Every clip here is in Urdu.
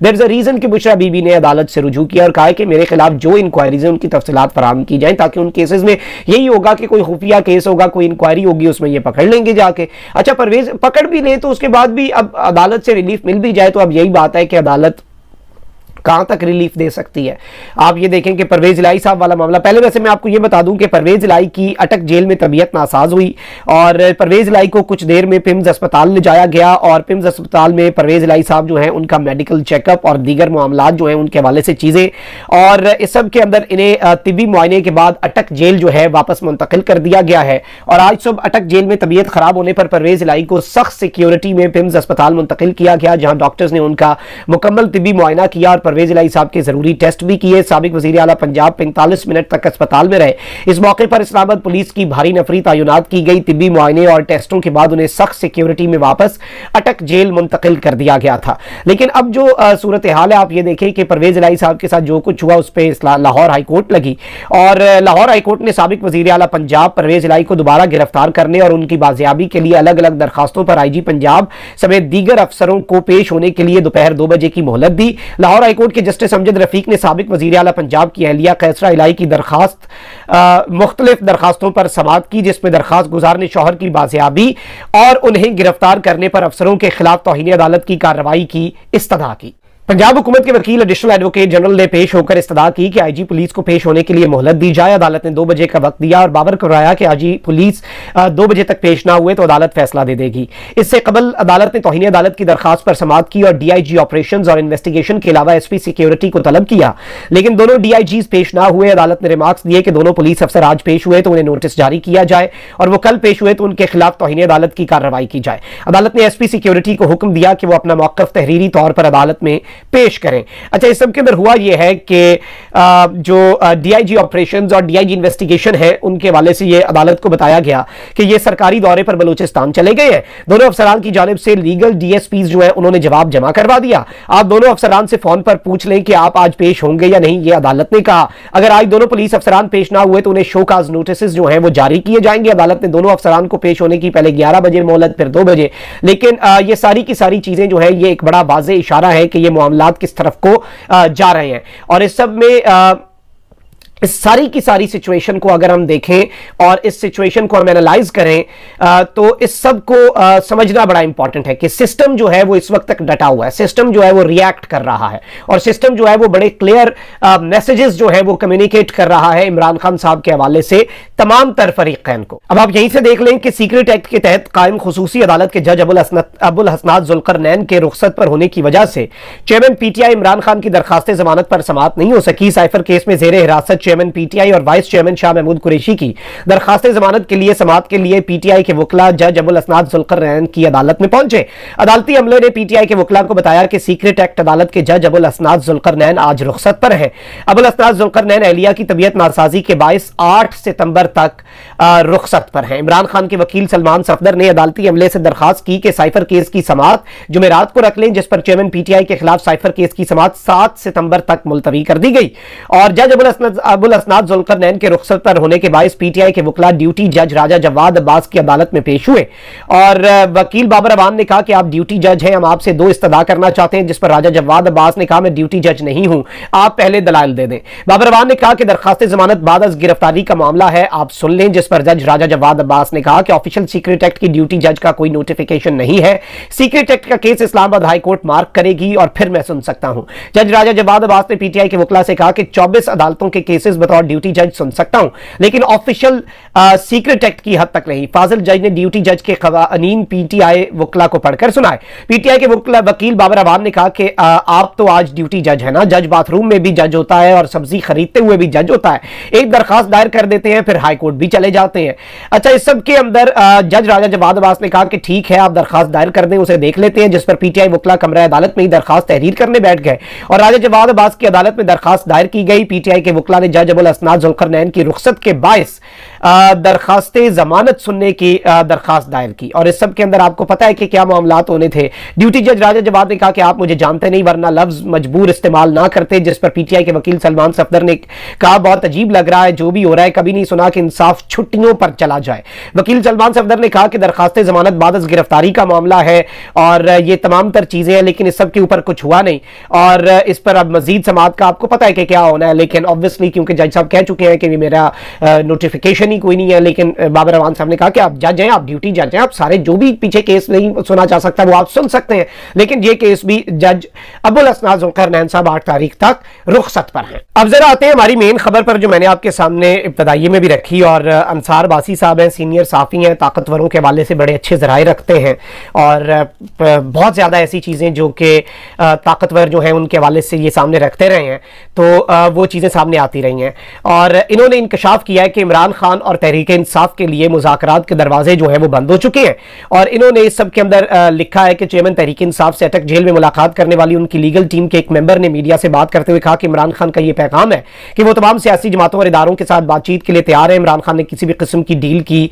دیر از اے ریزن کہ بشرا بی بی نے عدالت سے رجوع کیا اور کہا کہ میرے خلاف جو انکوائریز ہیں ان کی تفصیلات فراہم کی جائیں، تاکہ ان کیسز میں یہی ہوگا کہ کوئی خفیہ کیس ہوگا، کوئی انکوائری ہوگی، اس میں یہ پکڑ لیں گے جا کے۔ اچھا پرویز پکڑ بھی لیں تو اس کے بعد بھی اب عدالت سے ریلیف مل بھی جائے تو اب یہی بات ہے کہ عدالت کہاں تک ریلیف دے سکتی ہے۔ آپ یہ دیکھیں کہ پرویز الہی صاحب والا معاملہ، پہلے ویسے میں آپ کو یہ بتا دوں کہ پرویز الہی کی اٹک جیل میں طبیعت ناساز ہوئی اور پرویز الہی کو کچھ دیر میں پیمز اسپتال لے جایا گیا، اور پیمز اسپتال میں پرویز الہی صاحب جو ہیں ان کا میڈیکل چیک اپ اور دیگر معاملات جو ہیں ان کے حوالے سے چیزیں، اور اس سب کے اندر انہیں طبی معائنے کے بعد اٹک جیل جو ہے واپس منتقل کر دیا گیا ہے، اور آج صبح اٹک جیل میں طبیعت خراب ہونے پر پرویز الہی کو سخت سیکیورٹی میں پیمز اسپتال منتقل کیا گیا، جہاں ڈاکٹرز نے ان کا مکمل طبی معائنہ کیا اور پرویز الہی صاحب کے ضروری ٹیسٹ بھی کیے۔ سابق وزیر اعلیٰ پنجاب 45 منٹ تک اسپتال میں رہے۔ اس موقع پر اسلام آباد پولیس کی بھاری نفری تعینات کی گئی۔ طبی معائنے اور ٹیسٹوں کے بعد انہیں سخت سیکیورٹی میں واپس اٹک جیل منتقل کر دیا گیا تھا۔ لیکن اب جو صورتحال ہے آپ یہ دیکھیں کہ پرویز الہی صاحب کے ساتھ جو کچھ ہوا اس پہ لاہور ہائی کورٹ لگی، اور لاہور ہائی کورٹ نے سابق وزیر اعلیٰ پنجاب پرویز الہی کو دوبارہ گرفتار کرنے اور ان کی بازیابی کے لیے الگ الگ درخواستوں پر آئی جی پنجاب سمیت دیگر افسروں کو پیش ہونے کے لیے دوپہر 2 بجے کی مہلت دی۔ لاہور ہائی کورٹ کے جسٹس امجد رفیق نے سابق وزیر اعلیٰ پنجاب کی اہلیہ قیصرہ الہی کی مختلف درخواستوں پر سماعت کی، جس میں درخواست گزار نے شوہر کی بازیابی اور انہیں گرفتار کرنے پر افسروں کے خلاف توہین عدالت کی کارروائی کی استدعا کی۔ پنجاب حکومت کے وکیل ایڈیشنل ایڈوکیٹ جنرل نے پیش ہو کر استدعا کی کہ آئی جی پولیس کو پیش ہونے کے لیے مہلت دی جائے۔ عدالت نے 2 بجے کا وقت دیا اور باور کروایا کہ آئی جی پولیس 2 بجے تک پیش نہ ہوئے تو عدالت فیصلہ دے دے گی۔ اس سے قبل عدالت نے توہین عدالت کی درخواست پر سماعت کی اور ڈی آئی جی آپریشنز اور انویسٹیگیشن کے علاوہ ایس پی سیکیورٹی کو طلب کیا، لیکن دونوں ڈی آئی جیز پیش نہ ہوئے۔ عدالت نے ریمارکس دیے کہ دونوں پولیس افسر آج پیش ہوئے تو انہیں نوٹس جاری کیا جائے، اور وہ کل پیش ہوئے تو ان کے خلاف توہین عدالت کی کارروائی کی جائے۔ عدالت نے ایس پی سیکیورٹی کو حکم دیا کہ وہ اپنا موقف تحریری طور پر عدالت میں پیش کریں۔ اچھا اس سب کے اندر ہوا یہ ہے کہ جو ڈی آئی جی آپریشنز اور ڈی آئی جی انویسٹیگیشن ہے ان کے حوالے سے یہ عدالت کو بتایا گیا کہ یہ سرکاری دورے پر بلوچستان چلے گئے ہیں۔ دونوں افسران کی جانب سے لیگل ڈی ایس پیز جو ہیں انہوں نے جواب جمع کروا دیا۔ آپ دونوں افسران سے فون پر پوچھ لیں کہ آپ آج پیش ہوں گے یا نہیں، یہ عدالت نے کہا۔ اگر آج دونوں پولیس افسران پیش نہ ہوئے تو انہیں شو کاز نوٹسز جو ہیں وہ جاری کیے جائیں گے۔ عدالت نے دونوں افسران کو پیش ہونے کی پہلے 11 بجے مہلت، پھر 2 بجے، لیکن یہ ساری کی ساری چیزیں جو ہیں یہ ایک بڑا واضح اشارہ ہے کہ یہ معاملات کس طرف کو جا رہے ہیں، اور اس سب میں اس ساری کی ساری سچویشن کو اگر ہم دیکھیں اور اس سچویشن کو ہم اینالائز کریں تو اس سب کو سمجھنا بڑا امپورٹنٹ ہے کہ سسٹم جو ہے وہ اس وقت تک ڈٹا ہوا ہے، سسٹم جو ہے وہ ریاکٹ کر رہا ہے، اور سسٹم جو ہے وہ بڑے کلیئر میسیجز جو ہے وہ کمیونیکیٹ کر رہا ہے عمران خان صاحب کے حوالے سے تمام تر فریقین کو۔ اب آپ یہیں سے دیکھ لیں کہ سیکریٹ ایکٹ کے تحت قائم خصوصی عدالت کے جج ابو الحسنات ذوالقرنین کے رخصت پر ہونے کی وجہ سے chairman P T I Imran Khan کی درخواست ضمانت پر سماعت نہیں ہو سکی۔ سائفر کیس میں زیر حراست چیئرمین پی ٹی آئی اور وائس چیئرمین شاہ محمود قریشی کی درخواست ضمانت کے لیے سماعت کے لیے پی ٹی آئی کے وکلاء جج ابو الحسنات ذوالقرنین کی عدالت میں پہنچے۔ عدالتی عملے نے پی ٹی آئی کے وکلاء کو بتایا کہ سیکریٹ ایکٹ عدالت کے جج ابو الحسنات ذوالقرنین آج رخصت پر ہیں۔ ابو الحسنات ذوالقرنین اہلیہ کی طبیعت ناسازی کے باعث 8 ستمبر تک رخصت پر ہیں۔ عمران خان کے وکیل سلمان صفدر نے عدالتی عملے سے درخواست کی کہ سائفر کیس کی سماعت جمعرات کو رکھ لیں، جس پر چیئرمین پی ٹی آئی کے خلاف سائفر کیس کی سماعت 7 ستمبر تک ملتوی کر دی گئی، اور جج ابو الحسنات ذوالقرنین کے رخصت پر ہونے کے باعث پی ٹی آئی کے وکلاء ڈیوٹی جج راجہ جواد عباس کی عدالت میں پیش ہوئے، اور وکیل بابر اوان نے کہا کہ آپ ڈیوٹی جج ہیں، ہم آپ سے 2 استدعا کرنا چاہتے ہیں، جس پر راجہ جواد عباس نے کہا میں ڈیوٹی جج نہیں ہوں، آپ پہلے دلائل دے دیں۔ بابر اوان نے کہا کہ درخواست ضمانت بعد از گرفتاری کا معاملہ ہے، آپ سن لیں، جس پر جج راجہ جواد عباس نے کہا کہ آفیشل سیکریٹ ایکٹ کی ڈیوٹی جج کا کوئی نوٹیفیکیشن نہیں ہے، سیکریٹ ایکٹ کا کیس اسلام آباد ہائی کورٹ مارک کرے گی اور پھر میں سن سکتا ہوں۔ جج راجہ جواد عباس نے پی ٹی آئی کے وکلاء سے کہا کہ 24 عدالتوں کے کیسز بطور ڈیوٹی جج سن سکتا ہوں، لیکن آفیشل سیکریٹ ایکٹ کی حد تک نہیں۔ فاضل جج نے ڈیوٹی جج کے قوانین پی ٹی آئی وکلاء کو پڑھ کر سنائے۔ پی ٹی آئی کے وکیل بابر اوان نے کہا کہ آپ تو آج ڈیوٹی جج ہے نا، جج باتھ روم میں بھی جج ہوتا ہے اور سبزی خریدتے ہوئے بھی جج ہوتا ہے، ایک درخواست دائر کر دیتے ہیں پھر ہائی کورٹ بھی چلے جاتے ہیں۔ اچھا اس سب کے اندر جج راجہ جواد عباس نے کہا کہ ٹھیک ہے آپ درخواست دائر کر دیں، اسے دیکھ لیتے ہیں، جس پر پی ٹی آئی وکلاء کمرہ عدالت میں ہی درخواست تحریر کرنے بیٹھ گئے اور راجہ جواد عباس کی عدالت میں درخواست دائر کی گئی۔ پی ٹی آئی کے وکلاء نے جج ابو الحسنات ذوالقرنین کی رخصت کے باعث درخواست ضمانت سننے کی درخواست دائر کی، اور اس سب کے اندر آپ کو پتا ہے کہ کیا معاملات ہونے تھے۔ ڈیوٹی جج راجہ جواد نے کہا کہ آپ مجھے جانتے نہیں، ورنہ لفظ مجبور استعمال نہ کرتے، جس پر پی ٹی آئی کے وکیل سلمان صفدر نے کہا بہت عجیب لگ رہا ہے جو بھی ہو رہا ہے، کبھی نہیں سنا کہ انصاف چھٹیوں پر چلا جائے۔ وکیل سلمان صفدر نے کہا کہ درخواست ضمانت بعد از گرفتاری کا معاملہ ہے اور یہ تمام تر چیزیں ہیں، لیکن اس سب کے اوپر کچھ ہوا نہیں، اور اس پر اب مزید سماعت کا آپ کو پتا ہے کہ کیا ہونا ہے، لیکن obviously کیونکہ جج صاحب کہہ چکے ہیں کہ یہ میرا نوٹیفیکیشن ہی کوئی نہیں ہے، لیکن بابر روان صاحب نے کہا کہ آپ جج ہیں، آپ ڈیوٹی جج ہیں، آپ سارے جو بھی پیچھے کیس نہیں سنا جا سکتا وہ آپ سن سکتے ہیں، لیکن یہ کیس بھی جج ابوالاسناد ذوالقرنین صاحب 8 تاریخ تک رخصت پر ہیں۔ اب ذرا آتے ہیں ہماری مین خبر پر جو میں نے آپ کے سامنے ابتدائی میں بھی رکھی، اور انصار باسی صاحب ہیں، سینئر صحافی ہیں، طاقتوروں کے حوالے سے بڑے اچھے ذرائع رکھتے ہیں، اور بہت زیادہ ایسی چیزیں جو کہ طاقتور جو ہیں ان کے حوالے سے یہ سامنے رکھتے رہے ہیں، تو وہ چیزیں سامنے آتی رہی ہیں، اور انہوں نے انکشاف کیا ہے کہ عمران خان اور تحریک انصاف کے لیے مذاکرات کے دروازے جو ہیں وہ بند ہو چکے ہیں، اور انہوں نے اس سب کے اندر لکھا ہے کہ چیئرمین تحریک انصاف سے اٹک جیل میں ملاقات کرنے والی ان کی لیگل ٹیم کے ایک ممبر نے میڈیا سے بات کرتے ہوئے کہا کہ عمران خان کا یہ پیغام ہے کہ وہ تمام سیاسی جماعتوں اور اداروں کے ساتھ بات چیت کے لیے تیار ہے۔ عمران خان نے کسی بھی قسم کی ڈیل کی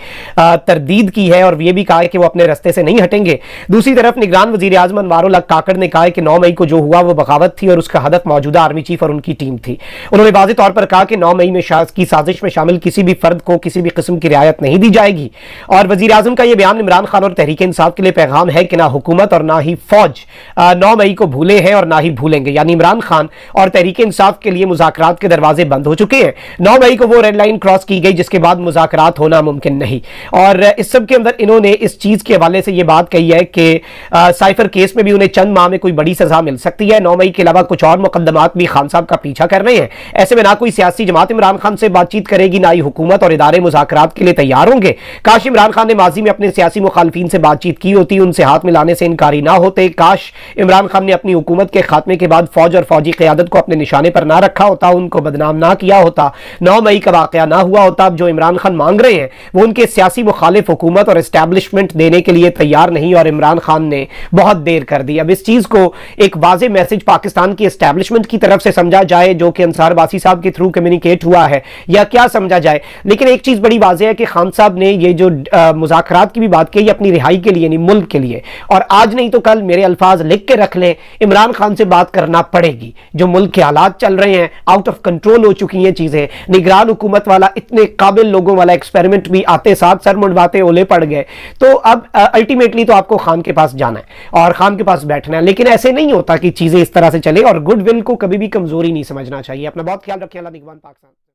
تردید کی ہے، اور یہ بھی کہا ہے کہ وہ اپنے رستے سے نہیں ہٹیں گے۔ دوسری طرف نگران وزیر اعظم انوار الحق کاکڑ نے کہا ہے کہ 9 مئی کو جو ہوا وہ بغاوت تھی، اور اس کا ہدف موجودہ آرمی چیف اور ان کی ٹیم تھی۔ انہوں نے واضح طور پر کہا کہ 9 مئی میں کی سازش میں شامل کسی بھی فرد کو کسی بھی قسم کی رعایت نہیں دی جائے گی، اور وزیر اعظم کا یہ بیان عمران خان اور تحریک انصاف کے لیے پیغام ہے کہ نہ حکومت اور نہ ہی فوج 9 مئی کو بھولے ہیں اور نہ ہی بھولیں گے، یعنی عمران خان اور تحریک انصاف کے لیے مذاکرات کے دروازے بند ہو چکے ہیں۔ 9 مئی کو وہ ریڈ لائن کراس کی گئی جس کے بعد مذاکرات ہونا ممکن نہیں، اور اس سب کے اندر انہوں نے اس چیز کے حوالے سے یہ بات کہی ہے کہ سائفر کیس میں بھی انہیں چند ماہ میں کوئی بڑی سزا مل سکتی ہے۔ 9 مئی کے علاوہ کچھ اور مقدمات بھی خان صاحب کا پیچھا کر رہے ہیں، ایسے میں نہ کوئی سیاسی جماعت عمران خان سے بات چیت کرے گی، نہ ہی حکومت اور ادارے مذاکرات کے لیے تیار ہوں گے۔ کاش عمران خان نے ماضی میں اپنے سیاسی مخالفین سے بات چیت کی ہوتی، ان سے ہاتھ ملانے سے انکاری نہ ہوتے، کاش عمران خان نے اپنی حکومت کے خاتمے کے بعد فوج اور فوجی قیادت کو اپنے نشانے پر نہ رکھا ہوتا، ان کو بدنام نہ کیا ہوتا، 9 مئی کا واقعہ نہ ہوا ہوتا۔ اب جو عمران خان مانگ رہے ہیں وہ ان کے سیاسی مخالف حکومت اور اسٹیبلشمنٹ دینے کے لیے تیار نہیں، اور عمران خان نے بہت دیر کر دی۔ اب اس چیز کو ایک واضح میسج پاکستان کی اسٹیبلشمنٹ کی طرف سے سمجھا جائے جو کہ انصار باسی صاحب کے تھرو کمیونیکیٹ ہوا ہے، یا کیا سمجھا جائے، لیکن ایک چیز بڑی واضح ہے کہ خان صاحب نے یہ جو مذاکرات کی بھی بات کی اپنی رہائی کے لیے، یعنی ملک کے لیے، اور آج نہیں تو کل میرے الفاظ لکھ کے رکھ لیں، عمران خان سے بات کرنا پڑے گی۔ جو ملک کے حالات چل رہے ہیں، آؤٹ آف کنٹرول ہو چکی ہیں چیزیں، نگران حکومت والا اتنے قابل لوگوں والا ایکسپیریمنٹ بھی آتے ساتھ سر منڈواتے اولے پڑ گئے، تو اب الٹیمیٹلی تو آپ کو خان کے پاس جانا ہے اور خان کے پاس بیٹھنا ہے، لیکن ایسے نہیں ہوتا کہ چیزیں اس طرح سے چلے، اور گڈ ول کو کبھی بھی کمزوری نہیں سمجھنا چاہیے۔ اپنا بہت خیال رکھیں۔ اللہ نگہبان پاکستان۔